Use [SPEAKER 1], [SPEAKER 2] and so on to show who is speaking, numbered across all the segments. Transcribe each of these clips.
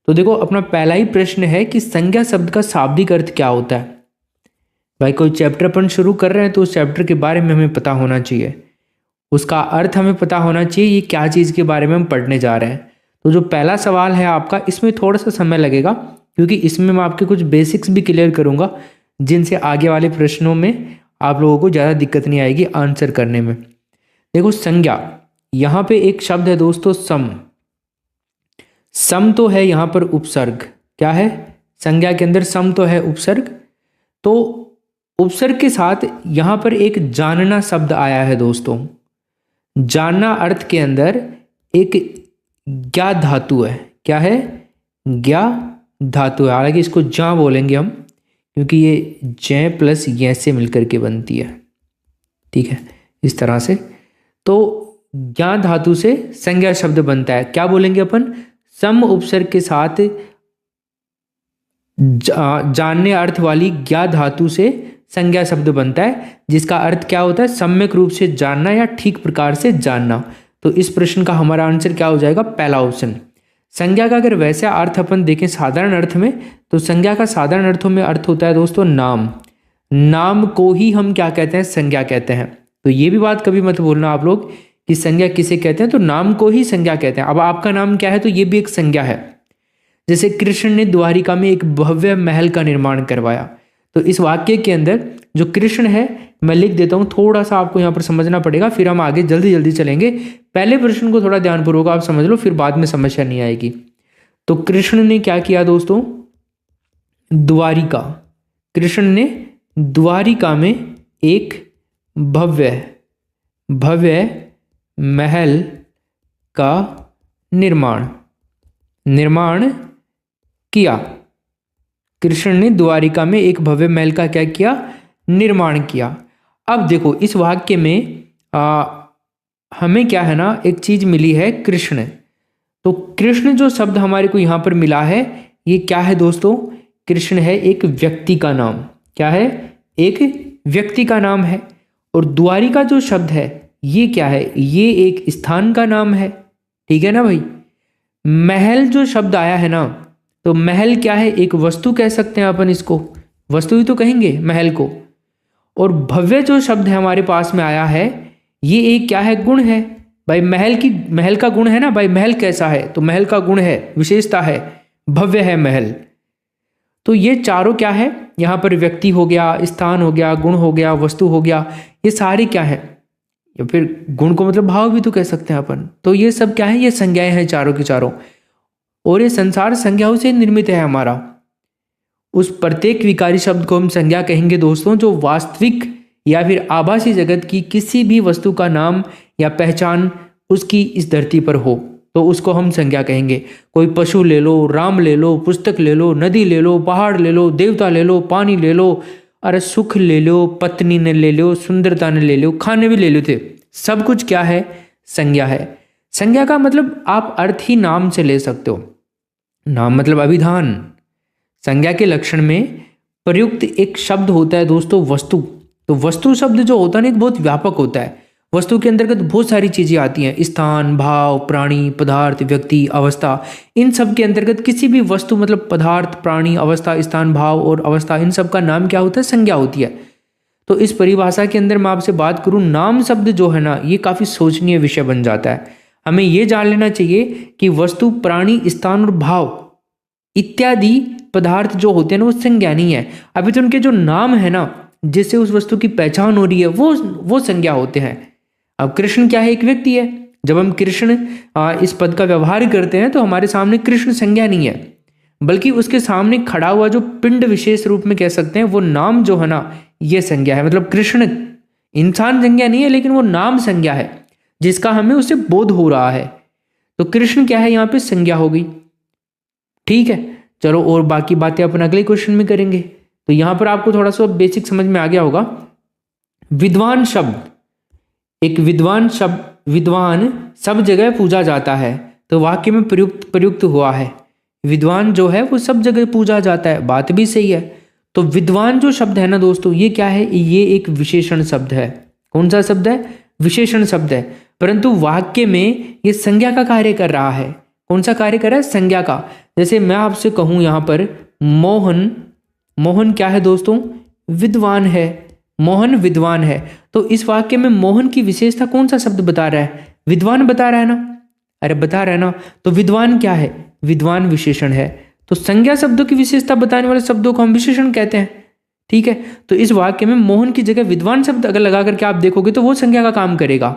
[SPEAKER 1] तो देखो अपना पहला ही प्रश्न है कि संज्ञा शब्द का शाब्दिक अर्थ क्या होता है। भाई कोई चैप्टर अपन शुरू कर रहे हैं तो उस चैप्टर के बारे में हमें पता होना चाहिए, उसका अर्थ हमें पता होना चाहिए, ये क्या चीज़ के बारे में हम पढ़ने जा रहे हैं। तो जो पहला सवाल है आपका, इसमें थोड़ा सा समय लगेगा क्योंकि इसमें मैं आपके कुछ बेसिक्स भी क्लियर करूंगा जिनसे आगे वाले प्रश्नों में आप लोगों को ज़्यादा दिक्कत नहीं आएगी आंसर करने में। देखो संज्ञा, यहाँ पे एक शब्द है दोस्तों सम। सम तो है यहाँ पर उपसर्ग, क्या है संज्ञा के अंदर सम तो है उपसर्ग। तो उपसर्ग के साथ यहाँ पर एक जानना शब्द आया है दोस्तों। जानना अर्थ के अंदर एक ज्ञा धातु है, क्या है ज्ञा धातु है। हालांकि इसको जा बोलेंगे हम क्योंकि ये जय प्लस ये से मिलकर के बनती है, ठीक है इस तरह से। तो ज्ञा धातु से संज्ञा शब्द बनता है, क्या बोलेंगे अपन सम उपसर्ग के साथ जानने अर्थ वाली ज्ञा धातु से संज्ञा शब्द बनता है, जिसका अर्थ क्या होता है सम्यक रूप से जानना या ठीक प्रकार से जानना। तो इस प्रश्न का हमारा आंसर क्या हो जाएगा, पहला ऑप्शन। संज्ञा का अगर वैसा अर्थ अपन देखें साधारण अर्थ में, तो संज्ञा का साधारण अर्थों में अर्थ होता है दोस्तों नाम। नाम को ही हम क्या कहते हैं, संज्ञा कहते हैं। तो ये भी बात कभी मत बोलना आप लोग कि संज्ञा किसे कहते हैं, तो नाम को ही संज्ञा कहते हैं। अब आपका नाम क्या है तो ये भी एक संज्ञा है। जैसे कृष्ण ने द्वारिका में एक भव्य महल का निर्माण करवाया, तो इस वाक्य के अंदर जो कृष्ण है मैं लिख देता हूँ, थोड़ा सा आपको यहाँ पर समझना पड़ेगा, फिर हम आगे जल्दी जल्दी चलेंगे। पहले प्रश्न को थोड़ा ध्यानपूर्वक आप समझ लो, फिर बाद में समस्या नहीं आएगी। तो कृष्ण ने क्या किया दोस्तों, द्वारिका, कृष्ण ने द्वारिका में एक भव्य महल का निर्माण किया। कृष्ण ने द्वारिका में एक भव्य महल का क्या किया, निर्माण किया। अब देखो इस वाक्य में हमें क्या है ना, एक चीज मिली है कृष्ण। तो कृष्ण जो शब्द हमारे को यहाँ पर मिला है, ये क्या है दोस्तों, कृष्ण है एक व्यक्ति का नाम, क्या है एक व्यक्ति का नाम है। और द्वारिका जो शब्द है ये क्या है, ये एक स्थान का नाम है, ठीक है ना भाई। महल जो शब्द आया है ना, तो महल क्या है, एक वस्तु कह सकते हैं अपन, इसको वस्तु ही तो कहेंगे महल को। और भव्य जो शब्द है हमारे पास में आया है, ये एक क्या है, गुण है भाई। महल का गुण है ना भाई, महल कैसा है, तो महल का गुण है, विशेषता है, भव्य है महल। तो ये चारों क्या है, यहाँ पर व्यक्ति हो गया, स्थान हो गया, गुण हो गया, वस्तु हो गया, ये सारे क्या है, या फिर गुण को मतलब भाव भी तो कह सकते हैं अपन। तो ये सब क्या है, ये संज्ञाएं हैं चारों की चारों। और ये संसार संज्ञाओं से निर्मित है हमारा। उस प्रत्येक विकारी शब्द को हम संज्ञा कहेंगे दोस्तों, जो वास्तविक या फिर आभासी जगत की किसी भी वस्तु का नाम या पहचान उसकी इस धरती पर हो, तो उसको हम संज्ञा कहेंगे। कोई पशु ले लो, राम ले लो, पुस्तक ले लो, नदी ले लो, पहाड़ ले लो, देवता ले लो, पानी ले लो, अरे सुख ले लो, पत्नी ने ले लो, सुंदरता ने ले लो, खाने भी ले लो थे, सब कुछ क्या है, संज्ञा है। संज्ञा का मतलब आप अर्थ ही नाम से ले सकते हो। नाम मतलब अभिधान। संज्ञा के लक्षण में प्रयुक्त एक शब्द होता है दोस्तों वस्तु। तो वस्तु शब्द जो होता है ना, एक बहुत व्यापक होता है। वस्तु के अंतर्गत बहुत सारी चीजें आती हैं, स्थान, भाव, प्राणी, पदार्थ, व्यक्ति, अवस्था। इन सब के अंतर्गत किसी भी वस्तु मतलब पदार्थ, प्राणी, अवस्था, स्थान, भाव और अवस्था, इन सब का नाम क्या होता है, संज्ञा होती है। तो इस परिभाषा के अंदर मैं आपसे बात करूं, नाम शब्द जो है ना, ये काफी सोचनीय विषय बन जाता है। हमें ये जान लेना चाहिए कि वस्तु, प्राणी, स्थान और भाव इत्यादि पदार्थ जो होते हैं ना, वो संज्ञा नहीं है। अभी तो उनके जो नाम है ना, जिससे उस वस्तु की पहचान हो रही है, वो संज्ञा होते हैं। अब कृष्ण क्या है, एक व्यक्ति है। जब हम कृष्ण इस पद का व्यवहार करते हैं तो हमारे सामने कृष्ण संज्ञा नहीं है, बल्कि उसके सामने खड़ा हुआ जो पिंड विशेष रूप में कह सकते हैं, वो नाम जो है ना, ये संज्ञा है। मतलब कृष्ण इंसान संज्ञा नहीं है, लेकिन वो नाम संज्ञा है जिसका हमें उससे बोध हो रहा है। तो कृष्ण क्या है, यहाँ पे संज्ञा हो गई, ठीक है। चलो और बाकी बातें अपन अगले क्वेश्चन में करेंगे। तो यहां पर आपको थोड़ा सा बेसिक समझ में आ गया होगा। विद्वान शब्द, एक विद्वान शब्द, विद्वान सब जगह पूजा जाता है, तो वाक्य में प्रयुक्त हुआ है। विद्वान जो है वो सब जगह पूजा जाता है, बात भी सही है। तो विद्वान जो शब्द है ना दोस्तों, ये क्या है, ये एक विशेषण शब्द है। कौन सा शब्द है, विशेषण शब्द है, परंतु वाक्य में ये संज्ञा का कार्य कर रहा है। कौन सा कार्य कर रहा है? संज्ञा का। जैसे मैं आपसे कहूं यहां पर मोहन, मोहन क्या है दोस्तों? विद्वान है। मोहन विद्वान है। तो इस वाक्य में मोहन की विशेषता कौन सा शब्द बता रहा है? विद्वान बता रहा है ना? अरे बता रहा है ना। तो विद्वान क्या है? विद्वान विशेषण है। तो संज्ञा शब्दों की विशेषता बताने वाले शब्दों को हम विशेषण कहते हैं। ठीक है, तो इस वाक्य में मोहन की जगह विद्वान शब्द अगर लगा करके आप देखोगे तो वो संज्ञा का काम करेगा।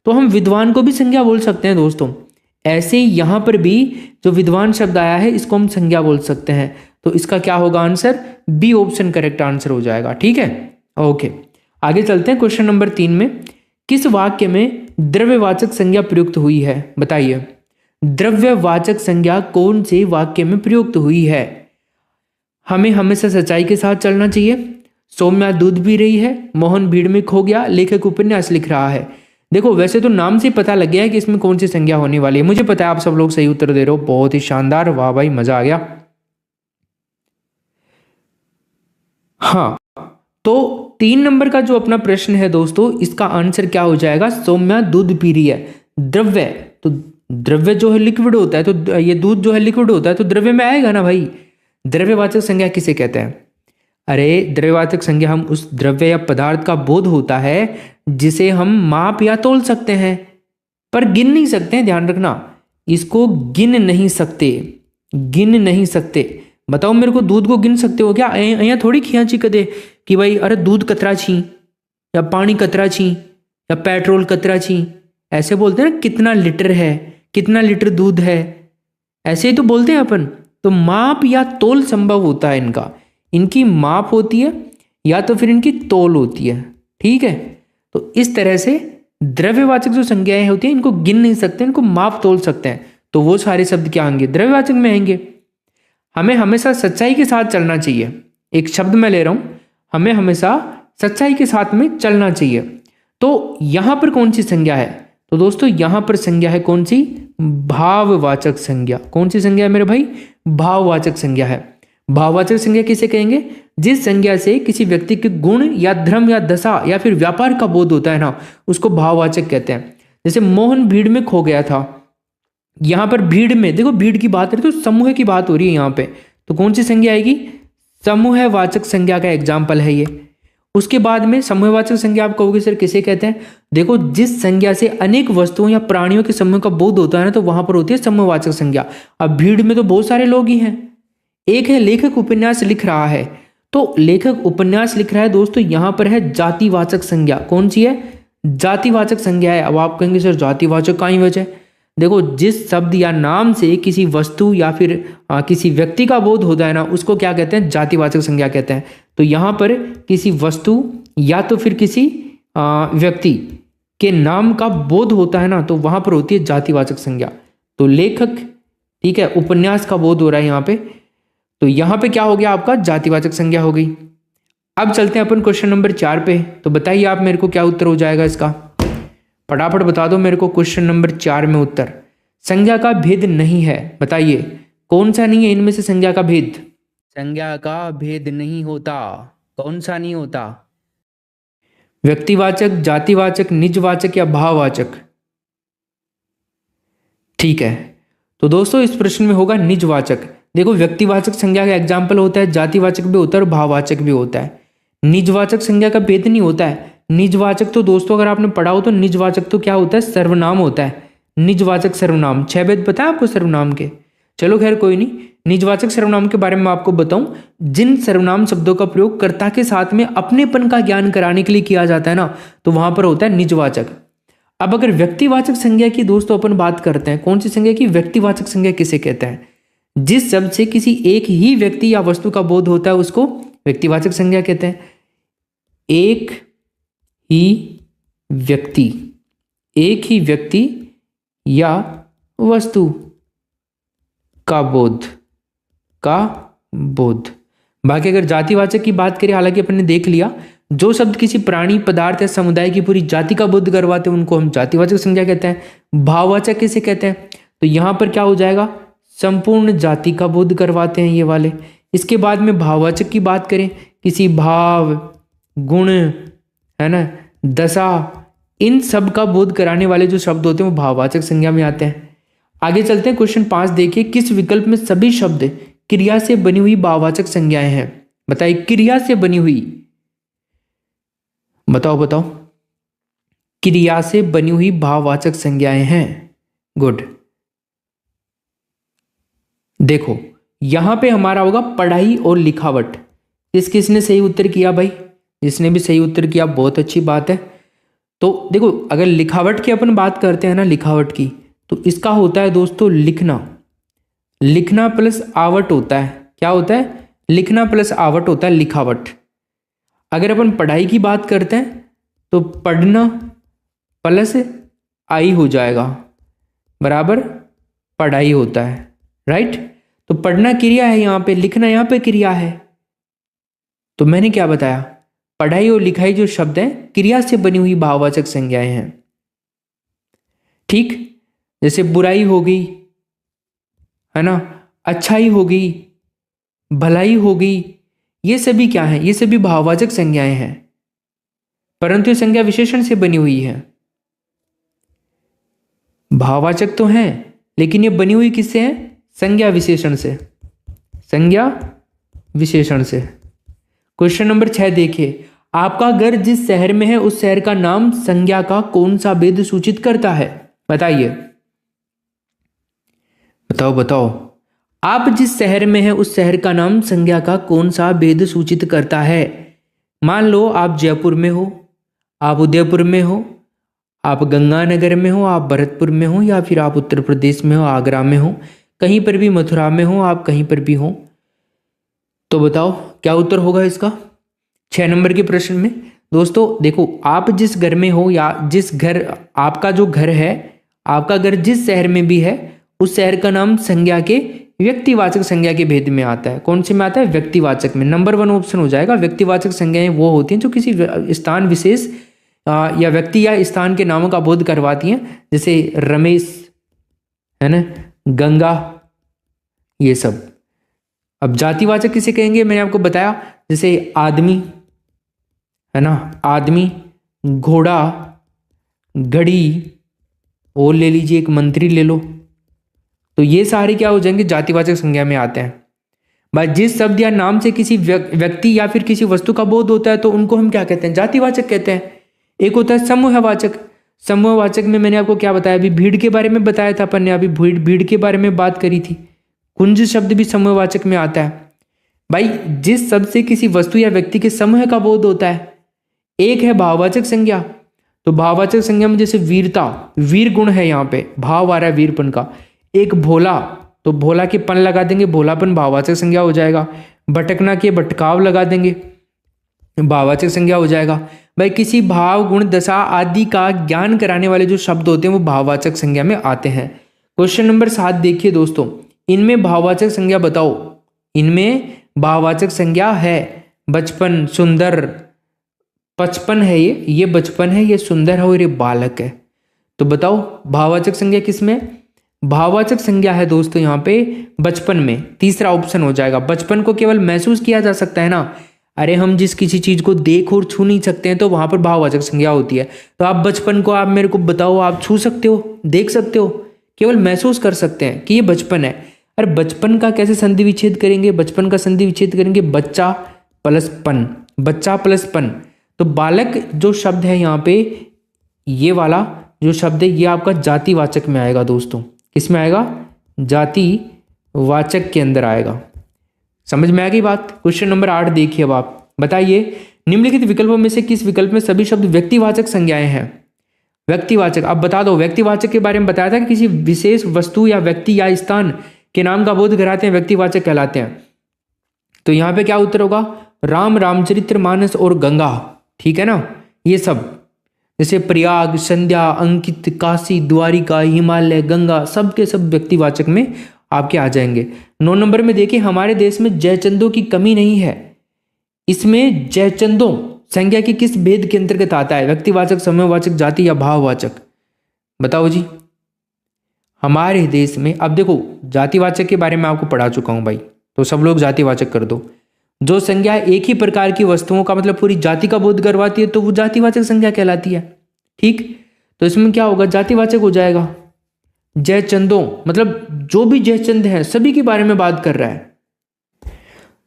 [SPEAKER 1] तो हम विद्वान को भी संज्ञा बोल सकते हैं दोस्तों। ऐसे ही यहां पर भी जो विद्वान शब्द आया है इसको हम संज्ञा बोल सकते हैं। तो इसका क्या होगा answer? B option correct answer हो जाएगा। ठीक है, ओके, आगे चलते हैं क्वेश्चन नंबर 3 में। किस वाक्य में द्रव्यवाचक संज्ञा प्रयुक्त हुई है? बताइए, द्रव्यवाचक संज्ञा कौन से वाक्य में प्रयुक्त हुई है? हमें हमेशा सच्चाई के साथ चलना चाहिए, सौम्या दूध पी रही है, मोहन भीड़ में खो गया, लेखक उपन्यास लिख रहा है। देखो वैसे तो नाम से पता लग गया है कि इसमें कौन सी संज्ञा होने वाली है। मुझे पता है आप सब लोग सही उत्तर दे रहे हो, बहुत ही शानदार, वाह भाई मजा आ गया। हाँ, तो 3 नंबर का जो अपना प्रश्न है दोस्तों, इसका आंसर क्या हो जाएगा? सौम्या दूध पी रही है। द्रव्य, तो द्रव्य जो है लिक्विड होता है, तो ये दूध जो है लिक्विड होता है, तो द्रव्य में आएगा ना भाई। द्रव्यवाचक संज्ञा किसे कहते हैं? अरे द्रव्यवाचक संज्ञा हम उस द्रव्य या पदार्थ का बोध होता है जिसे हम माप या तोल सकते हैं पर गिन नहीं सकते हैं। ध्यान रखना, इसको गिन नहीं सकते, गिन नहीं सकते। बताओ मेरे को, दूध को गिन सकते हो क्या? यहाँ थोड़ी खियांची कदे कि भाई अरे दूध कतरा छी, या पानी कतरा छी, या पेट्रोल कतरा छी। ऐसे बोलते हैं ना, कितना लीटर है, कितना लीटर दूध है, ऐसे ही तो बोलते हैं अपन। तो माप या तोल संभव होता है इनका, इनकी माप होती है या तो फिर इनकी तोल होती है। ठीक है, तो इस तरह से द्रव्यवाचक जो संज्ञाएं होती हैं इनको गिन नहीं सकते, इनको माप तोल सकते हैं। तो वो सारे शब्द क्या आएंगे? द्रव्यवाचक में आएंगे। हमें हमेशा सच्चाई के साथ चलना चाहिए। एक शब्द मैं ले रहा हूं, हमें हमेशा सच्चाई के साथ में चलना चाहिए। तो यहां पर कौन सी संज्ञा है? तो दोस्तों यहां पर संज्ञा है कौन सी? भाववाचक संज्ञा। कौन सी संज्ञा है मेरे भाई? भाववाचक संज्ञा है। भाववाचक संज्ञा किसे कहेंगे? जिस संज्ञा से किसी व्यक्ति के गुण या धर्म या दशा या फिर व्यापार का बोध होता है ना, उसको भाववाचक कहते हैं। जैसे मोहन भीड़ में खो गया था, यहां पर भीड़ में देखो, भीड़ की बात करें तो समूह की बात हो रही है यहां पे, तो कौन सी संज्ञा आएगी? समूहवाचक संज्ञा का एग्जाम्पल है ये। उसके बाद में समूहवाचक संज्ञा आप कहोगे सर किसे कहते हैं? देखो जिस संज्ञा से अनेक वस्तुओं या प्राणियों के समूह का बोध होता है ना, तो वहां पर होती है समूहवाचक संज्ञा। अब भीड़ में तो बहुत सारे लोग ही हैं। एक है लेखक उपन्यास लिख रहा है, तो लेखक उपन्यास लिख रहा है दोस्तों, यहां पर है जातिवाचक संज्ञा। कौन सी है? जातिवाचक संज्ञा है। अब आप कहेंगे सर जातिवाचक का ही वजह? देखो जिस शब्द या नाम से किसी वस्तु या फिर किसी व्यक्ति का बोध होता है ना, उसको क्या कहते हैं? जातिवाचक संज्ञा कहते हैं। तो यहां पर किसी वस्तु या तो फिर किसी व्यक्ति के नाम का बोध होता है ना, तो वहां पर होती है जातिवाचक संज्ञा। तो लेखक, ठीक है, उपन्यास का बोध हो रहा है यहां पे, तो यहां पे क्या हो गया आपका? जातिवाचक संज्ञा हो गई। अब चलते हैं अपन क्वेश्चन नंबर 4 पे। तो बताइए आप मेरे को क्या उत्तर हो जाएगा इसका? फटाफट बता दो मेरे को क्वेश्चन नंबर 4 में उत्तर। संज्ञा का भेद नहीं है, बताइए कौन सा नहीं है इनमें से संज्ञा का भेद? संज्ञा का भेद नहीं होता। कौन सा नहीं होता? व्यक्तिवाचक, जातिवाचक, निजवाचक या भाववाचक? ठीक है, तो दोस्तों इस प्रश्न में होगा निजवाचक। देखो व्यक्तिवाचक संज्ञा का एग्जाम्पल होता है, जातिवाचक भी होता है और भाववाचक भी होता है। निजवाचक संज्ञा का भेद नहीं होता है। निजवाचक तो दोस्तों अगर आपने पढ़ा हो तो निजवाचक तो क्या होता है? सर्वनाम होता है। निजवाचक सर्वनाम, 6 भेद पता है आपको सर्वनाम के? चलो खैर कोई नहीं, निजवाचक सर्वनाम के बारे में आपको बताऊं। जिन सर्वनाम शब्दों का प्रयोग कर्ता के साथ में अपनेपन का ज्ञान कराने के लिए किया जाता है ना, तो वहां पर होता है निजवाचक। अब अगर व्यक्तिवाचक संज्ञा की दोस्तों अपन बात करते हैं, कौन सी संज्ञा की? व्यक्तिवाचक संज्ञा किसे कहते हैं? जिस शब्द से किसी एक ही व्यक्ति या वस्तु का बोध होता है उसको व्यक्तिवाचक संज्ञा कहते हैं। एक ही व्यक्ति, एक ही व्यक्ति या वस्तु का बोध, का बोध। बाकी अगर जातिवाचक की बात करें, हालांकि अपन ने देख लिया, जो शब्द किसी प्राणी, पदार्थ या समुदाय की पूरी जाति का बोध करवाते हैं उनको हम जातिवाचक संज्ञा कहते हैं। भाववाचक किसे कहते हैं? तो यहां पर क्या हो जाएगा? संपूर्ण जाति का बोध करवाते हैं ये वाले। इसके बाद में भाववाचक की बात करें, किसी भाव, गुण, है ना, दशा, इन सब का बोध कराने वाले जो शब्द होते हैं वो भाववाचक संज्ञा में आते हैं। आगे चलते हैं, क्वेश्चन 5 देखिए, किस विकल्प में सभी शब्द क्रिया से बनी हुई भाववाचक संज्ञाएं हैं? बताइए, क्रिया से बनी हुई, बताओ बताओ, क्रिया से बनी हुई भाववाचक संज्ञाएं हैं। गुड। देखो यहां पे हमारा होगा पढ़ाई और लिखावट। किसने सही उत्तर किया भाई? जिसने भी सही उत्तर किया बहुत अच्छी बात है। तो देखो अगर लिखावट की अपन बात करते हैं ना, लिखावट की, तो इसका होता है दोस्तों लिखना। लिखना प्लस आवट होता है। क्या होता है? लिखना प्लस आवट होता है लिखावट। अगर अपन पढ़ाई की बात करते हैं तो पढ़ना प्लस आई हो जाएगा बराबर पढ़ाई होता है, राइट। तो पढ़ना क्रिया है यहाँ पे, लिखना यहाँ पे क्रिया है। तो मैंने क्या बताया? पढ़ाई और लिखाई जो शब्द हैं क्रिया से बनी हुई भाववाचक संज्ञाएं हैं। ठीक, जैसे बुराई हो गई, है ना, अच्छाई हो गई, भलाई हो गई, ये सभी क्या है? ये सभी भाववाचक संज्ञाएं हैं, परंतु ये संज्ञा विशेषण से बनी हुई है। भाववाचक तो हैं लेकिन ये बनी हुई किससे है? संज्ञा विशेषण से, संज्ञा विशेषण से। क्वेश्चन नंबर 6 देखिए, आपका घर जिस शहर में है उस शहर का नाम संज्ञा का कौन सा भेद सूचित करता है? बताइए, बताओ बताओ, आप जिस शहर में है उस शहर का नाम संज्ञा का कौन सा भेद सूचित करता है? मान लो आप जयपुर में हो, आप उदयपुर में हो, आप गंगानगर में हो, आप भरतपुर में हो, या फिर आप उत्तर प्रदेश में हो, आगरा में हो, कहीं पर भी, मथुरा में हो, आप कहीं पर भी हो, तो बताओ क्या उत्तर होगा इसका 6 नंबर के प्रश्न में। दोस्तों देखो, आप जिस घर में हो या जिस घर, आपका जो घर है, आपका घर जिस शहर में भी है उस शहर का नाम संज्ञा के व्यक्तिवाचक संज्ञा के भेद में आता है। कौन से में आता है? व्यक्तिवाचक में। नंबर 1 ऑप्शन हो जाएगा। व्यक्तिवाचक संज्ञाएं वो होती हैं जो किसी स्थान विशेष या व्यक्ति या स्थान के नामों का बोध करवाती हैं, जैसे रमेश, है ना, गंगा, ये सब। अब जातिवाचक किसे कहेंगे? मैंने आपको बताया, जैसे आदमी, है ना, आदमी, घोड़ा, घड़ी, और ले लीजिए एक मंत्री ले लो, तो ये सारे क्या हो जाएंगे? जातिवाचक संज्ञा में आते हैं। भाई जिस शब्द या नाम से किसी व्यक्ति या फिर किसी वस्तु का बोध होता है तो उनको हम क्या कहते हैं? जातिवाचक कहते हैं। एक होता है समूहवाचक। समूहवाचक में मैंने आपको क्या बताया? अभी भीड़ के बारे में बताया था अपन ने, अभी भीड़ के बारे में बात करी थी। कुंज शब्द भी समूहवाचक में आता है। भाई जिस शब्द से किसी वस्तु या व्यक्ति के समूह का बोध होता है। एक है भाववाचक संज्ञा, तो भाववाचक संज्ञा में जैसे वीरता, वीर गुण है, यहाँ पे भाव आ रहा है वीरपन का। एक भोला, तो भोला के पन लगा देंगे, भोलापन भाववाचक संज्ञा हो जाएगा। भटकना के भटकाव लगा देंगे, भाववाचक संज्ञा हो जाएगा। भाई किसी भाव, गुण, दशा आदि का ज्ञान कराने वाले जो शब्द होते हैं वो भाववाचक संज्ञा में आते हैं। क्वेश्चन नंबर 7 देखिए दोस्तों, इनमें भाववाचक संज्ञा बताओ। इनमें भाववाचक संज्ञा है बचपन, सुंदर, बचपन है, ये बचपन है, ये सुंदर है और ये बालक है। तो बताओ भाववाचक संज्ञा किसमें? भाववाचक संज्ञा है दोस्तों यहाँ पे बचपन में। तीसरा ऑप्शन हो जाएगा। बचपन को केवल महसूस किया जा सकता है ना, अरे हम जिस किसी चीज को देख और छू नहीं सकते हैं तो वहां पर भाववाचक संज्ञा होती है। तो आप बचपन को, आप मेरे को बताओ, आप छू सकते हो, देख सकते हो, केवल महसूस कर सकते हैं कि ये बचपन है। अरे बचपन का कैसे संधि विच्छेद करेंगे? बचपन का संधि विच्छेद करेंगे बच्चा प्लस पन, बच्चा प्लस पन। तो बालक जो शब्द है यहाँ पे, ये वाला जो शब्द है, ये आपका जातिवाचक में आएगा दोस्तों। किसमें आएगा? जातिवाचक के अंदर आएगा। समझ में आ गई बात? क्वेश्चन नंबर 8 देखिए। अब आप बताइए, निम्नलिखित विकल्पों में से किस विकल्प में सभी शब्द व्यक्तिवाचक संज्ञाएं हैं? व्यक्तिवाचक, अब बता दो। व्यक्तिवाचक के बारे में बताया था कि किसी विशेष वस्तु या व्यक्ति या स्थान के नाम का बोध कराते हैं, व्यक्तिवाचक कहलाते हैं। तो यहाँ पे क्या उत्तर होगा? राम, रामचरितमानस और गंगा, ठीक है ना, ये सब। जैसे प्रयाग, संध्या, अंकित, काशी, द्वारिका, हिमालय, गंगा, सब के सब व्यक्तिवाचक में आपके आ जाएंगे। 9 नंबर में देखिए, हमारे देश में जयचंदों की कमी नहीं है। इसमें जयचंदों संज्ञा की किस भेद के अंतर्गत आता है? व्यक्तिवाचक, समूहवाचक, जाति या भाववाचक? बताओ जी। हमारे देश में, अब देखो जातिवाचक के बारे में आपको पढ़ा चुका हूं भाई, तो सब लोग जातिवाचक कर दो। जो संज्ञा एक ही प्रकार की वस्तुओं का मतलब पूरी जाति का बोध करवाती है तो वो जातिवाचक संज्ञा कहलाती है। ठीक, तो इसमें क्या होगा? जातिवाचक हो जाएगा। जयचंदों, मतलब जो भी जयचंद हैं सभी के बारे में बात कर रहा है।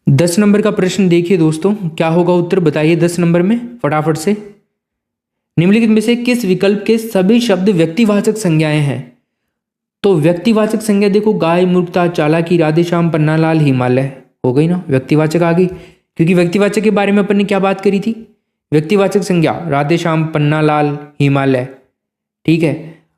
[SPEAKER 1] 10 नंबर का प्रश्न देखिए दोस्तों, क्या होगा उत्तर बताइए 10 नंबर में फटाफट से। निम्नलिखित में से किस विकल्प के सभी शब्द व्यक्तिवाचक संज्ञाएं हैं? तो व्यक्तिवाचक संज्ञा देखो, गाय, मूर्खता, चालाकी, राधेश्याम, पन्नालाल, हिमालय, हो गई ना, व्यक्तिवाचक आ गई, क्योंकि व्यक्तिवाचक के बारे में अपन ने क्या बात करी थी? व्यक्तिवाचक संज्ञा राधेश्याम, पन्नालाल, हिमालय। ठीक है,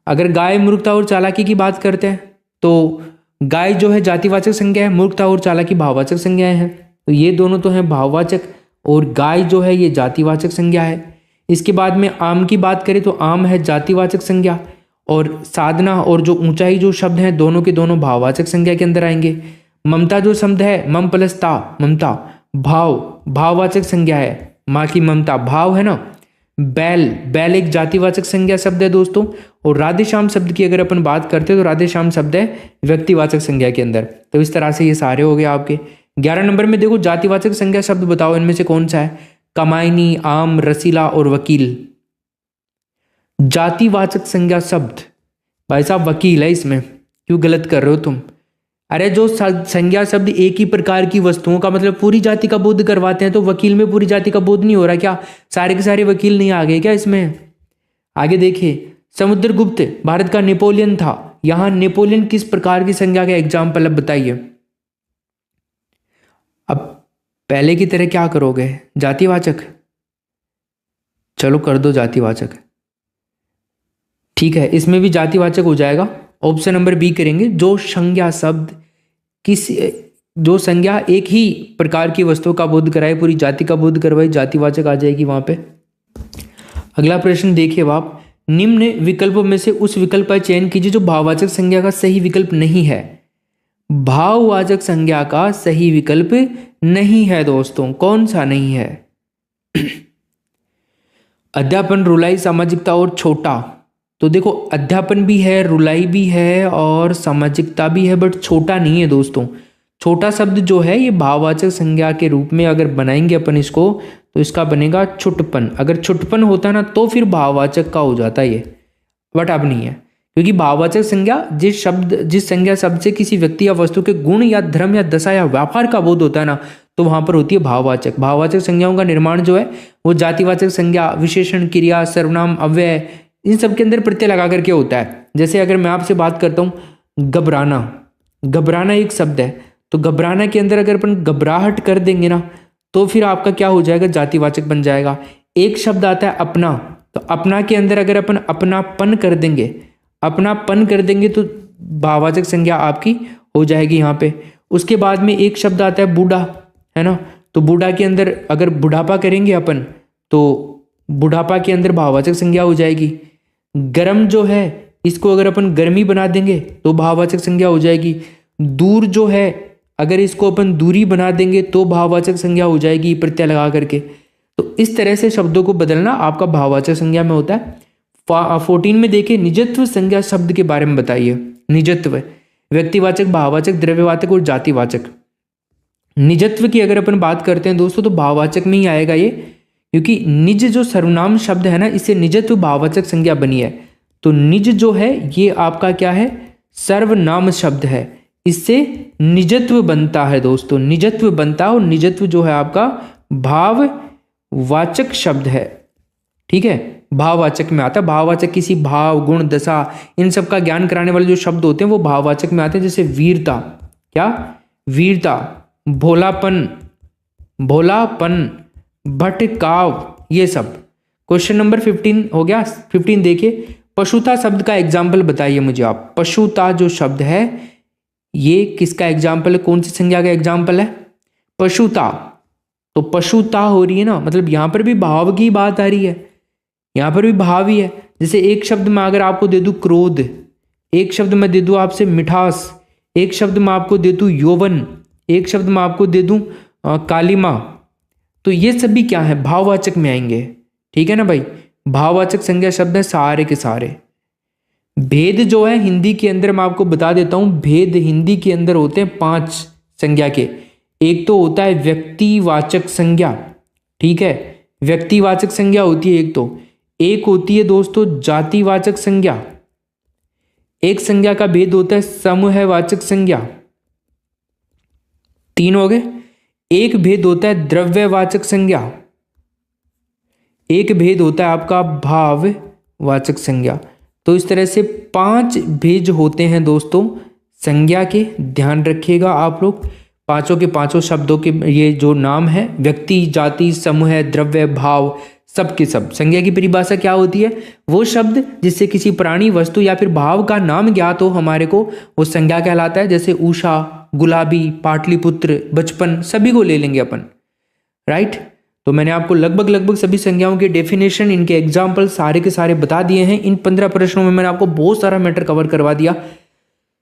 [SPEAKER 1] अगर गाय, मूर्खता और चालाकी की बात करते हैं तो गाय जो है जातिवाचक संज्ञा है, मूर्खता और चालाकी भाववाचक संज्ञाएं हैं, तो ये दोनों तो हैं भाववाचक, और गाय जो है ये जातिवाचक संज्ञा है। इसके बाद में आम की बात करें तो आम है जातिवाचक संज्ञा, और साधना और जो ऊंचाई जो शब्द हैं दोनों के दोनों भाववाचक संज्ञा के अंदर आएंगे। ममता जो शब्द है, मम प्लस ता, ममता, भाववाचक संज्ञा है, माँ की ममता भाव है ना। बैल, बैल एक जातिवाचक संज्ञा शब्द है दोस्तों। और राधेश्याम शब्द की अगर अपन बात करते हैं तो राधेश्याम शब्द है व्यक्तिवाचक संज्ञा के अंदर। तो इस तरह से ये सारे हो गए आपके। 11 नंबर में देखो, जातिवाचक संज्ञा शब्द बताओ इनमें से कौन सा है? कमायनी, आम, रसीला और वकील। जातिवाचक संज्ञा शब्द, भाई साहब वकील है इसमें, क्यों गलत कर रहे हो तुम? अरे जो संज्ञा शब्द एक ही प्रकार की वस्तुओं का मतलब पूरी जाति का बोध करवाते हैं, तो वकील में पूरी जाति का बोध नहीं हो रहा क्या? सारे के सारे वकील नहीं आ गए क्या इसमें? आगे देखिए, समुद्रगुप्त भारत का नेपोलियन था, यहां नेपोलियन किस प्रकार की संज्ञा का एग्जाम्पल अब बताइए। अब पहले की तरह क्या करोगे? जातिवाचक, चलो कर दो जातिवाचक, ठीक है, इसमें भी जातिवाचक हो जाएगा। ऑप्शन नंबर बी करेंगे, जो संज्ञा शब्द किसी, जो संज्ञा एक ही प्रकार की वस्तु का बोध कराए, पूरी जाति का बोध करवाए, जातिवाचक आ जाएगी वहां पे। अगला प्रश्न देखिए आप, निम्न विकल्पों में से उस विकल्प का चयन कीजिए जो भाववाचक संज्ञा का सही विकल्प नहीं है। भाववाचक संज्ञा का सही विकल्प नहीं है दोस्तों, कौन सा नहीं है? अध्यापन, रुलाई, सामाजिकता और छोटा। तो देखो, अध्यापन भी है, रुलाई भी है और सामाजिकता भी है, बट छोटा नहीं है दोस्तों। छोटा शब्द जो है ये भाववाचक संज्ञा के रूप में अगर बनाएंगे अपन इसको, तो इसका बनेगा छुटपन। अगर छुटपन होता ना तो फिर भाववाचक का हो जाता ये, बट अब नहीं है, क्योंकि भाववाचक संज्ञा जिस संज्ञा शब्द से किसी व्यक्ति या वस्तु के गुण या धर्म या दशा या व्यापार का बोध होता है ना, तो वहां पर होती है भाववाचक। भाववाचक संज्ञाओं का निर्माण जो है वो जातिवाचक संज्ञा, विशेषण, क्रिया, सर्वनाम, अव्यय, इन सब के अंदर प्रत्यय लगा करके होता है। जैसे अगर मैं आपसे बात करता हूँ घबराना, घबराना एक शब्द है, तो घबराना के अंदर अगर अपन घबराहट कर देंगे ना, तो फिर आपका क्या हो जाएगा? जातिवाचक बन जाएगा। एक शब्द आता है अपना, तो अपना के अंदर अगर अपन अपनापन कर देंगे, अपनापन कर देंगे तो भाववाचक संज्ञा आपकी हो जाएगी यहाँ पे। उसके बाद में एक शब्द आता है बूढ़ा, है ना, तो बूढ़ा के अंदर अगर बुढ़ापा करेंगे अपन तो बुढ़ापा के अंदर भाववाचक संज्ञा हो जाएगी। गर्म जो है इसको अगर अपन गर्मी बना देंगे तो भाववाचक संज्ञा हो जाएगी। दूर जो है अगर इसको अपन दूरी बना देंगे तो भाववाचक संज्ञा हो जाएगी प्रत्यय लगा करके। तो इस तरह से शब्दों को बदलना आपका भाववाचक संज्ञा में होता है। 14 में देखिए, निजत्व संज्ञा शब्द के बारे में बताइए। निजत्व व्यक्तिवाचक, भाववाचक, द्रव्यवाचक और जातिवाचक। निजत्व की अगर अपन बात करते हैं दोस्तों तो भाववाचक में ही आएगा ये, क्योंकि निज जो सर्वनाम शब्द है ना, इससे निजत्व भाववाचक संज्ञा बनी है। तो निज जो है ये आपका क्या है? सर्वनाम शब्द है, इससे निजत्व बनता है दोस्तों, निजत्व बनता है। और निजत्व जो है आपका भाववाचक शब्द है, ठीक है, भाववाचक में आता है। भाववाचक किसी भाव, गुण, दशा, इन सब का ज्ञान कराने वाले जो शब्द होते हैं वो भाववाचक में आते हैं। जैसे वीरता, क्या? वीरता, भोलापन, भोलापन, भटकाव, ये सब। क्वेश्चन नंबर 15 हो गया। 15 देखिए, पशुता शब्द का एग्जाम्पल बताइए मुझे आप। पशुता जो शब्द है ये किसका एग्जाम्पल है? कौन सी संज्ञा का एग्जाम्पल है? पशुता। तो पशुता हो रही है ना, मतलब यहां पर भी भाव की बात आ रही है, यहां पर भी भाव ही है। जैसे एक शब्द में अगर आपको दे दूं क्रोध, एक शब्द में दे दूं आपसे मिठास, एक शब्द में आपको दे दूं यौवन, एक शब्द में आपको दे दूं कालिमा, तो ये सभी क्या है? भाववाचक में आएंगे, ठीक है ना भाई। भाववाचक संज्ञा शब्द है सारे के सारे। भेद जो है हिंदी के अंदर मैं आपको बता देता हूं, भेद हिंदी के अंदर होते हैं 5 संज्ञा के। एक तो होता है व्यक्तिवाचक संज्ञा, ठीक है, व्यक्तिवाचक संज्ञा होती है एक तो। एक होती है दोस्तों जातिवाचक संज्ञा, एक संज्ञा का भेद होता है समूहवाचक संज्ञा, 3 हो गए। एक भेद होता है द्रव्यवाचक संज्ञा, एक भेद होता है आपका भाववाचक संज्ञा। तो इस तरह से 5 भेद होते हैं दोस्तों संज्ञा के, ध्यान रखिएगा आप लोग। पांचों के पांचों शब्दों के ये जो नाम है, व्यक्ति, जाति, समूह, द्रव्य, भाव, सब के सब। संज्ञा की परिभाषा क्या होती है? वो शब्द जिससे किसी प्राणी, वस्तु या फिर भाव का नाम ज्ञात हो हमारे को, वो संज्ञा कहलाता है। जैसे उषा, गुलाबी, पाटलिपुत्र, बचपन, सभी को ले लेंगे अपन, राइट। तो मैंने आपको लगभग सभी संज्ञाओं के डेफिनेशन, इनके एग्जाम्पल सारे के सारे बता दिए हैं। इन 15 प्रश्नों में मैंने आपको बहुत सारा मैटर कवर करवा दिया।